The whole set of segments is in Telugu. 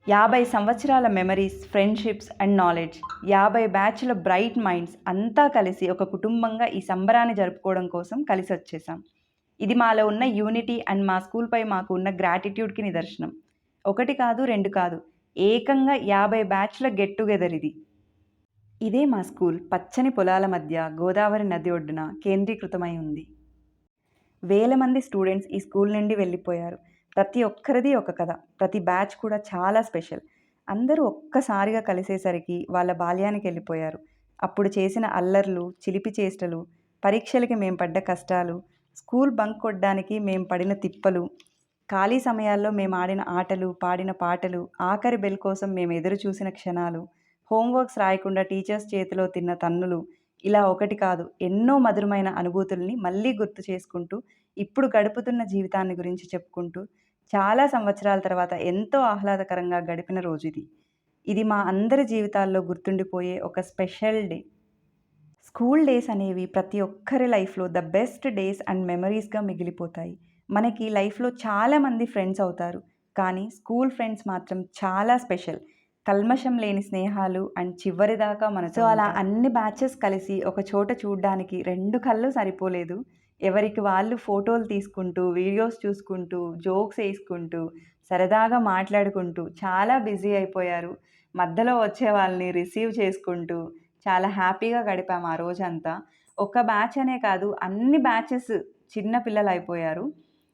50 సంవత్సరాల మెమరీస్, ఫ్రెండ్‌షిప్స్ అండ్ నాలెడ్జ్, 50 బ్యాచ్‌ల బ్రైట్ మైండ్స్ అంతా కలిసి ఒక కుటుంబంగా ఈ సంబరాన్ని జరుపుకోవడం కోసం కలిసొచ్చేసాం. ఇది మాలో ఉన్న యూనిటీ అండ్ మా స్కూల్‌పై మాకు ఉన్న గ్రాటిట్యూడ్‌కి నిదర్శనం. ఒకటి కాదు, 2 కాదు, ఏకంగా 50 బ్యాచ్‌ల గెట్ టుగెదర్ ఇది. ఇదే మా స్కూల్ పచ్చని పొలాల మధ్య గోదావరి నది ఒడ్డున కేంద్రీకృతమై ఉంది. వేల మంది స్టూడెంట్స్ ఈ స్కూల్ నుండి వెళ్ళిపోయారు. ప్రతి ఒక్కరిది ఒక కథ. ప్రతి బ్యాచ్ కూడా చాలా స్పెషల్. అందరూ ఒక్కసారిగా కలిసేసరికి వాళ్ళ బాల్యానికి వెళ్ళిపోయారు. అప్పుడు చేసిన అల్లర్లు, చిలిపి చేష్టలు, పరీక్షలకి మేం పడ్డ కష్టాలు, స్కూల్ బంక్ కొట్టడానికి మేం పడిన తిప్పలు, ఖాళీ సమయాల్లో మేము ఆడిన ఆటలు, పాడిన పాటలు, ఆఖరి బెల్ కోసం మేము ఎదురు చూసిన క్షణాలు, హోంవర్క్స్ రాయకుండా టీచర్స్ చేతిలో తిన్న తన్నులు, ఇలా ఒకటి కాదు, ఎన్నో మధురమైన అనుభూతుల్ని మళ్ళీ గుర్తు చేసుకుంటూ, ఇప్పుడు గడుపుతున్న జీవితాన్ని గురించి చెప్పుకుంటూ, చాలా సంవత్సరాల తర్వాత ఎంతో ఆహ్లాదకరంగా గడిపిన రోజుది. ఇది మా అందరి జీవితాల్లో గుర్తుండిపోయే ఒక స్పెషల్ డే. స్కూల్ డేస్ అనేవి ప్రతి ఒక్కరి లైఫ్‌లో ద బెస్ట్ డేస్ అండ్ మెమరీస్‌గా మిగిలిపోతాయి. మనకి లైఫ్‌లో చాలామంది ఫ్రెండ్స్ అవుతారు. కానీ స్కూల్ ఫ్రెండ్స్ మాత్రం చాలా స్పెషల్. కల్మషం లేని స్నేహాలు అండ్ చివరిదాకా మనతో అలా ఉంటాయి. అన్ని బ్యాచెస్ కలిసి ఒక చోట చూడ్డానికి 2 కళ్ళు సరిపోలేదు. ఎవరికి వాళ్ళు ఫోటోలు తీసుకుంటూ, వీడియోస్ చూసుకుంటూ, జోక్స్ ఏసుకుంటూ, సరదాగా మాట్లాడుకుంటూ చాలా బిజీ అయిపోయారు. మధ్యలో వచ్చే వాళ్ళని రిసీవ్ చేసుకుంటూ చాలా హ్యాపీగా గడిపాము ఆ రోజంతా. ఒక బ్యాచ్ అనే కాదు, అన్ని బ్యాచెస్ చిన్న పిల్లలయిపోయారు.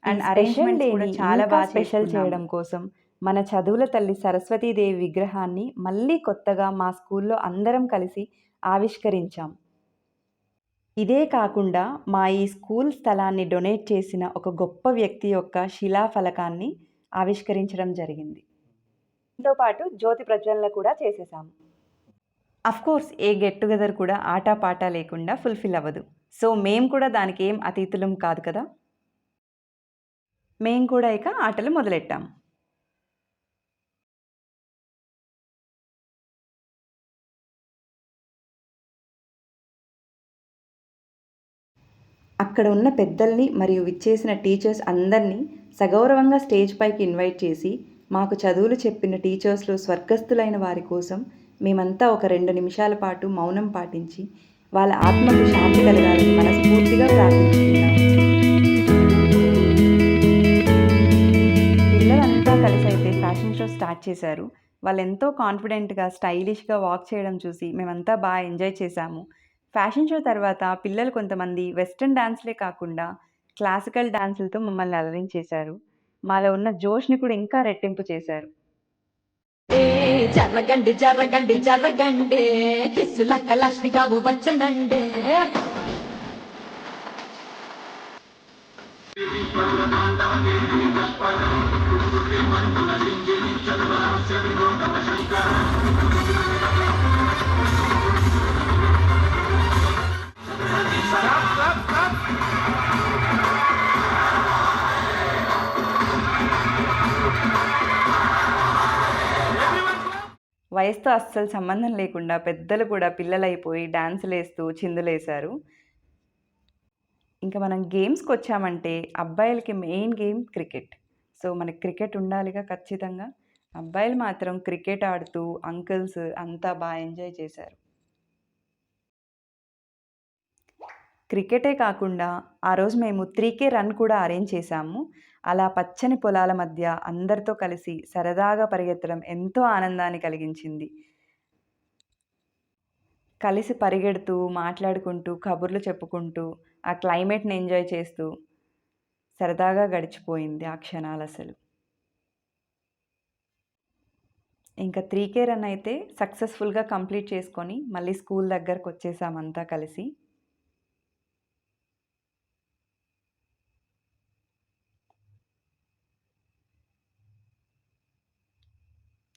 అండ్ అరేంజ్‌మెంట్స్ కూడా చాలా స్పెషల్ చేయడం కోసం మన చదువుల తల్లి సరస్వతీదేవి విగ్రహాన్ని మళ్ళీ కొత్తగా మా స్కూల్‌లో అందరం కలిసి ఆవిష్కరించాం. ఇదే కాకుండా మా ఈ స్కూల్ స్థలాన్ని డొనేట్ చేసిన ఒక గొప్ప వ్యక్తి యొక్క శిలాఫలకాన్ని ఆవిష్కరించడం జరిగింది. దీంతో పాటు జ్యోతి ప్రజ్వలన కూడా చేసేసాము. అఫ్‌కోర్స్ ఏ గెట్ టుగెదర్ కూడా ఆటపాటా లేకుండా ఫుల్‌ఫిల్ అవ్వదు. సో, మేము కూడా దానికేం అతీతులం కాదు కదా! మేము కూడా ఇక ఆటలు మొదలెట్టాం. అక్కడ ఉన్న పెద్దల్ని మరియు విచ్చేసిన టీచర్స్ అందరినీ సగౌరవంగా స్టేజ్ పైకి ఇన్వైట్ చేసి, మాకు చదువులు చెప్పిన టీచర్స్‌లో స్వర్గస్థులైన వారి కోసం మేమంతా ఒక 2 నిమిషాల పాటు మౌనం పాటించి, వాళ్ళ ఆత్మకు శాంతి కలగాలని మనస్ఫూర్తిగా ప్రార్థించుకున్నాం. పిల్లలంతా కలిసైతే ఫ్యాషన్ షో స్టార్ట్ చేశారు. వాళ్ళెంతో కాన్ఫిడెంట్‌గా, స్టైలిష్‌గా వాక్ చేయడం చూసి మేమంతా ఎంజాయ్ చేశాము. ఫ్యాషన్ షో తర్వాత పిల్లలు కొంతమంది వెస్టర్న్ డాన్స్‌లే కాకుండా క్లాసికల్ డాన్సులతో మమ్మల్ని అలరించేశారు. మాలో ఉన్న జోష్‌ని కూడా ఇంకా రెట్టింపు చేశారు. జరగండి జరగండి జరగండి కిస్సుల కలాష్ని కావు వచ్చనండి వయసుతో అస్సలు సంబంధం లేకుండా పెద్దలు కూడా పిల్లలైపోయి డాన్సులేస్తూ చిందులేశారు. ఇంకా మనం గేమ్స్‌కొచ్చామంటే అబ్బాయిలకి మెయిన్ గేమ్ క్రికెట్. సో, మనకి క్రికెట్ ఉండాలిగా ఖచ్చితంగా. అబ్బాయిలు మాత్రం క్రికెట్ ఆడుతూ అంకుల్స్ అంతా ఎంజాయ్ చేశారు. క్రికెటే కాకుండా ఆ రోజు మేము 3K రన్ కూడా అరేంజ్ చేశాము. అలా పచ్చని పొలాల మధ్య అందరితో కలిసి సరదాగా పరిగెత్తడం ఎంతో ఆనందాన్ని కలిగించింది. కలిసి పరిగెడుతూ, మాట్లాడుకుంటూ, కబుర్లు చెప్పుకుంటూ, ఆ క్లైమేట్‌ని ఎంజాయ్ చేస్తూ సరదాగా గడిచిపోయింది ఆ క్షణాలసలు. ఇంకా 3K రన్ అయితే సక్సెస్‌ఫుల్‌గా కంప్లీట్ చేసుకొని మళ్ళీ స్కూల్ దగ్గరకొచ్చేసాం అంతా కలిసి.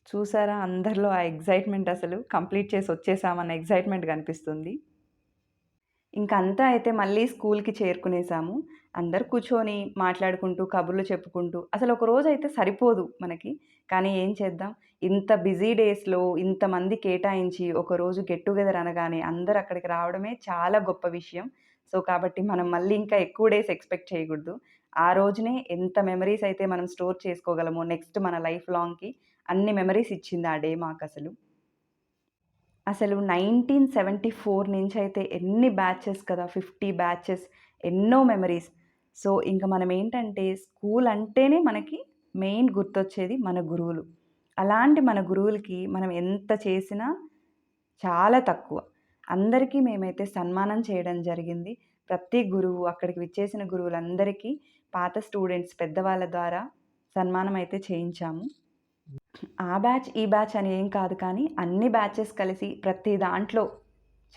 చూసారా అందరిలో ఆ ఎక్సైట్‌మెంట్ అసలు కంప్లీట్ చేసి వచ్చేసామన్న ఎక్సైట్‌మెంట్ కనిపిస్తుంది. ఇంక అంతా అయితే మళ్ళీ స్కూల్‌కి చేరుకునేసాము. అందరూ కూర్చొని మాట్లాడుకుంటూ, కబుర్లు చెప్పుకుంటూ అసలు ఒక రోజైతే సరిపోదు మనకి. కానీ ఏం చేద్దాం? ఇంత బిజీ డేస్‌లో ఇంతమంది కేటాయించి ఒకరోజు గెట్ టుగెదర్ అనగానే అందరూ అక్కడికి రావడమే చాలా గొప్ప విషయం. సో, కాబట్టి మనం మళ్ళీ ఇంకా ఎక్కువ డేస్ ఎక్స్‌పెక్ట్ చేయకూడదు. ఆ రోజునే ఎంత మెమరీస్ అయితే మనం స్టోర్ చేసుకోగలమో నెక్స్ట్ మన లైఫ్ లాంగ్‌కి అన్ని మెమరీస్ ఇచ్చింది ఆ డే మాకసలు. అసలు 1974 నుంచయితే ఎన్ని బ్యాచెస్ కదా! 50 బ్యాచెస్, ఎన్నో మెమరీస్. సో, ఇంక మనమేంటంటే స్కూల్ అంటేనే మనకి మెయిన్ గుర్తొచ్చేది మన గురువులు. అలాంటి మన గురువులకి మనం ఎంత చేసినా చాలా తక్కువ. అందరికీ మేమైతే సన్మానం చేయడం జరిగింది. ప్రతి గురువు, అక్కడికి విచ్చేసిన గురువులందరికీ పాత స్టూడెంట్స్ పెద్దవాళ్ళ ద్వారా సన్మానం అయితే చేయించాము. ఆ బ్యాచ్, ఈ బ్యాచ్ అని ఏం కాదు కానీ అన్ని బ్యాచెస్ కలిసి ప్రతి దాంట్లో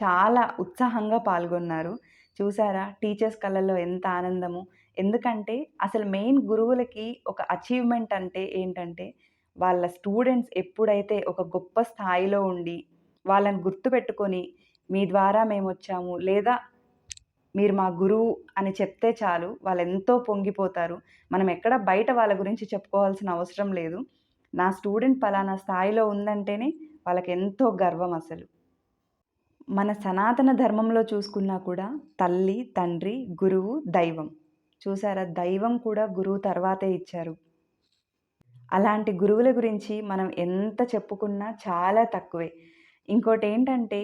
చాలా ఉత్సాహంగా పాల్గొన్నారు. చూసారా టీచర్స్ కళ్ళల్లో ఎంత ఆనందము. ఎందుకంటే అసలు మెయిన్ గురువులకి ఒక అచీవ్‌మెంట్ అంటే ఏంటంటే వాళ్ళ స్టూడెంట్స్ ఎప్పుడైతే ఒక గొప్ప స్థాయిలో ఉండి వాళ్ళని గుర్తుపెట్టుకొని మీ ద్వారా మేమొచ్చాము లేదా మీరు మా గురువు అని చెప్తే చాలు వాళ్ళెంతో పొంగిపోతారు. మనం ఎక్కడ బయట వాళ్ళ గురించి చెప్పుకోవాల్సిన అవసరం లేదు. నా స్టూడెంట్ పలానా స్థాయిలో ఉందంటేనే వాళ్ళకెంతో గర్వం అసలు. మన సనాతన ధర్మంలో చూసుకున్నా కూడా తల్లి, తండ్రి, గురువు, దైవం. చూసారా దైవం కూడా గురువు తర్వాతే ఇచ్చారు. అలాంటి గురువుల గురించి మనం ఎంత చెప్పుకున్నా చాలా తక్కువే. ఇంకోటేంటంటే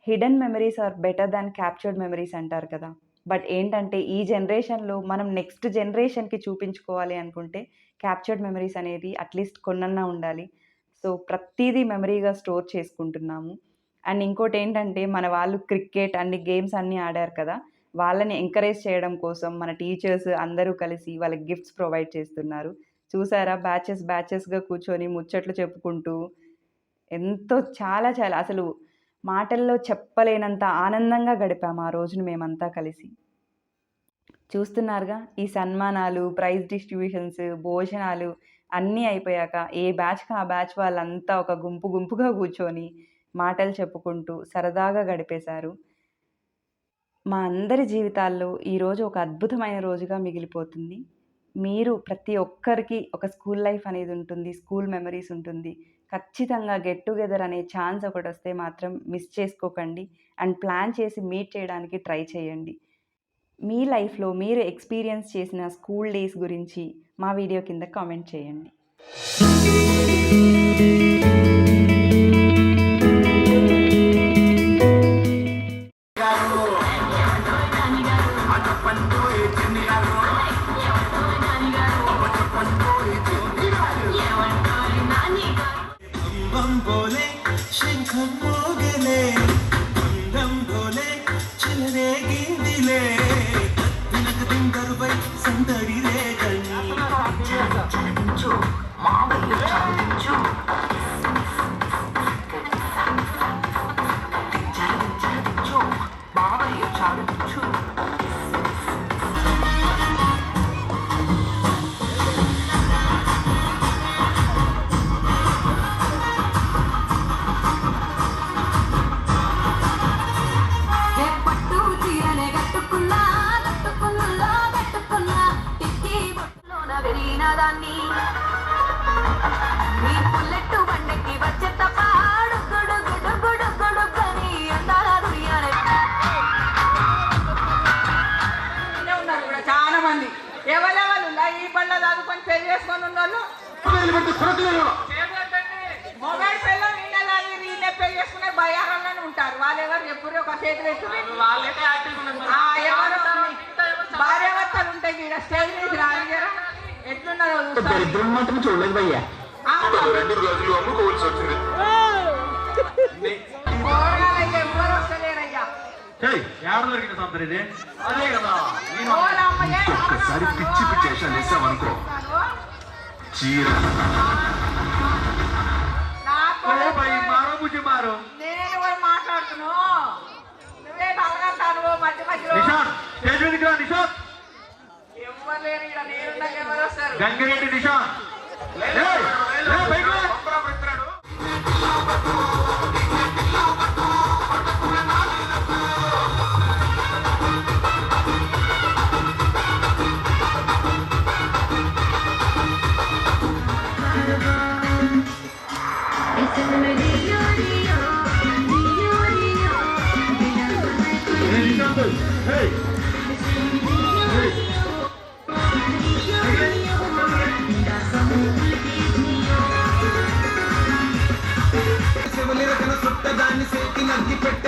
hidden memories are better than captured memories అంటారు కదా! బట్ ఏంటంటే ఈ జనరేషన్‌లో మనం నెక్స్ట్ జనరేషన్‌కి చూపించుకోవాలి అనుకుంటే క్యాప్చర్డ్ మెమరీస్ అనేది అట్‌లీస్ట్ కొన్నన్నా ఉండాలి. సో, ప్రతీదీ మెమరీగా స్టోర్ చేసుకుంటున్నాము. అండ్ ఇంకోటేంటంటే మన వాళ్ళు క్రికెట్ అన్ని గేమ్స్ అన్నీ ఆడారు కదా! వాళ్ళని ఎంకరేజ్ చేయడం కోసం మన టీచర్స్ అందరూ కలిసి వాళ్ళకి గిఫ్ట్స్ ప్రొవైడ్ చేస్తున్నారు. చూసారా బ్యాచెస్ బ్యాచెస్‌గా కూర్చొని ముచ్చట్లు చెప్పుకుంటూ ఎంతో చాలా చాలా అసలు మాటల్లో చెప్పలేనంత ఆనందంగా గడిపాము ఆ రోజున మేమంతా కలిసి. చూస్తున్నారుగా ఈ సన్మానాలు, ప్రైజ్ డిస్ట్రిబ్యూషన్స్, భోజనాలు అన్నీ అయిపోయాక ఏ బ్యాచ్‌కి ఆ బ్యాచ్ వాళ్ళంతా ఒక గుంపు గుంపుగా కూర్చొని మాటలు చెప్పుకుంటూ సరదాగా గడిపేశారు. మా అందరి జీవితాల్లో ఈరోజు ఒక అద్భుతమైన రోజుగా మిగిలిపోతుంది. మీరు ప్రతి ఒక్కరికి ఒక స్కూల్ లైఫ్ అనేది ఉంటుంది. స్కూల్ మెమరీస్ ఉంటుంది. ఖచ్చితంగా గెట్ టుగెదర్ అనే ఛాన్స్ ఒకటొస్తే మాత్రం మిస్ చేసుకోకండి. అండ్ ప్లాన్ చేసి మీట్ చేయడానికి ట్రై చేయండి. మీ లైఫ్‌లో మీరు ఎక్స్‌పీరియన్స్ చేసిన స్కూల్ డేస్ గురించి మా వీడియో కింద కామెంట్ చేయండి. बोले शंखम मोगले बंदम बोले चलने गिंदिले दिनक दिन गरबई संदड़ी रे गनी चलदिंचो मावయ్య చలదించు చలదించు మావయ్య చలదించు దాన్ని మీ పుల్లెట్టు బండకి వచ్చే తపాడు గుడు గుడు గుడు గుడు గని అందాల దునియానే ఉన్నారు కూడా చాలా మంది ఎవరెవరు ఈ పళ్ళ దాదుకొని పెళ్లి చేసుకొని ఉన్నోళ్ళు మొబైల్ పిల్ల వీళ్ళే పెళ్లి చేసుకునే భయారంలోనే ఉంటారు. వాళ్ళు ఎవరు ఎప్పుడు ఒక చేతి పెట్టుకుని ఎవరు భార్యాభర్తలు ఉంటాయి ఇక్కడ స్టేజ్ మీద రానిగారా దరిద్రం మాత్రం చూడలేదు భయ్యా. 2 రోజులు అమ్ముకోవాల్సి వచ్చింది. ఒక్కసారి పిచ్చి పిచ్చేసాను వేసామనుకో చీర నేను మాట్లాడుతున్నావు నువ్వే బాగా మధ్య మధ్యలో గంగిరెడ్డి నిషాన్ Hey! Hey! దాన్ని సేకి నగ్గి పెట్ట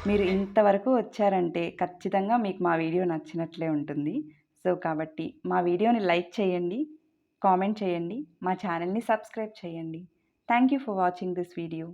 మీరు ఇంతవరకు వచ్చారంటే ఖచ్చితంగా మీకు మా వీడియో నచ్చినట్లే ఉంటుంది. సో కాబట్టి మా వీడియోని లైక్ చేయండి, కామెంట్ చేయండి, మా ఛానల్ని సబ్స్క్రైబ్ చేయండి. Thank you for watching this video.